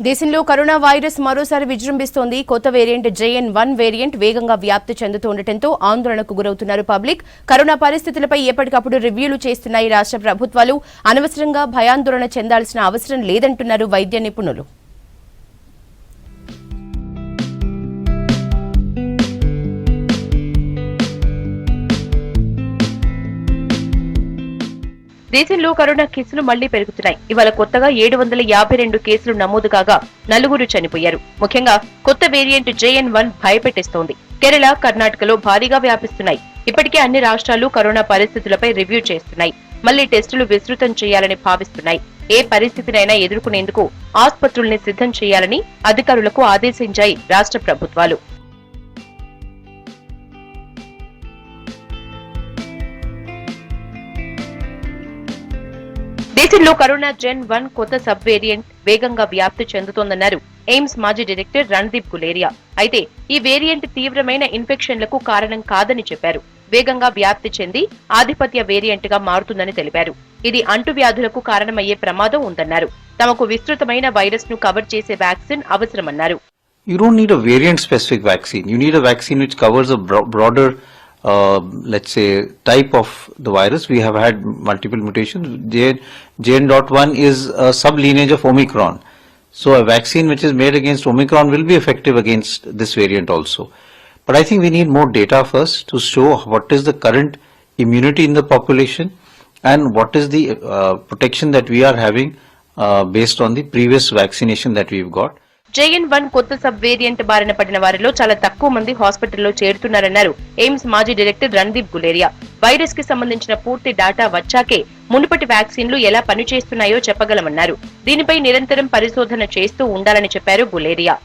దేశంలో corona virus మరోసారి విజృంభిస్తోంది. కొత్త వేరియంట్ JN.1 వేరియంట్ వేగంగా వ్యాప్తి చెందుతుండటంతో ఆందోళనకు గురవుతున్నారు పబ్లిక్. కరోనా పరిస్థితులపై ఎప్పటికప్పుడు రివ్యూలు చేస్తున్నాయి రాష్ట్ర ప్రభుత్వాలు. అనవసరంగా భయాందోళన చెందాల్సిన అవసరం లేదంటున్నారు వైద్య నిపుణులు. దేశంలో కరోనా కేసులు మళ్లీ పెరుగుతున్నాయి. ఇవాళ కొత్తగా 752 కేసులు నమోదు కాగా 4 చనిపోయారు. ముఖ్యంగా కొత్త వేరియంట్ JN.1 భయపెట్టిస్తోంది. కేరళ, కర్ణాటకలో భారీగా వ్యాపిస్తున్నాయి. ఇప్పటికే అన్ని రాష్ట్రాలు కరోనా పరిస్థితులపై రివ్యూ చేస్తున్నాయి. మళ్లీ టెస్టులు విస్తృతం చేయాలని భావిస్తున్నాయి. ఏ పరిస్థితినైనా ఎదుర్కొనేందుకు ఆసుపత్రుల్ని సిద్ధం చేయాలని అధికారులకు ఆదేశించాయి రాష్ట్ర ప్రభుత్వాలు. దేశంలో కరోనా JN.1 కొత్త సబ్ వేరియంట్ వేగంగా వ్యాప్తి చెందుతోందన్నారు ఎయిమ్స్ మాజీ డైరెక్టర్ రణదీప్ గులేరియా. అయితే ఈ వేరియంట్ తీవ్రమైన ఇన్ఫెక్షన్లకు కారణం కాదని చెప్పారు. వేగంగా వ్యాప్తి చెంది ఆధిపత్య వేరియంట్ గా మారుతుందని తెలిపారు. ఇది అంటువ్యాధులకు కారణమయ్యే ప్రమాదం ఉందన్నారు. తమకు విస్తృతమైన వైరస్ ను కవర్ చేసే vaccine అవసరమన్నారు. You don't need a variant specific vaccine. You need a vaccine which covers a broader let's say type of the virus. We have had multiple mutations. JN.1 is a sublineage of Omicron. So a vaccine which is made against Omicron will be effective against this variant also. But I think we need more data first to show what is the current immunity in the population and what is the protection that we are having based on the previous vaccination that we've got. JN.1 కొత్త sub variant బారిన పడిన వారిలో చాలా తక్కువ మంది హాస్పిటల్లో చేరుతున్నారన్నారు AIIMS మాజీ director Randeep Guleria. Virus కి సంబంధించిన పూర్తి డాటా వచ్చాకే మునుపటి వ్యాక్సిన్లు ఎలా పనిచేస్తున్నాయో చెప్పగలమన్నారు. దీనిపై నిరంతరం పరిశోధన చేస్తూ ఉండాలని చెప్పారు గులేరియా.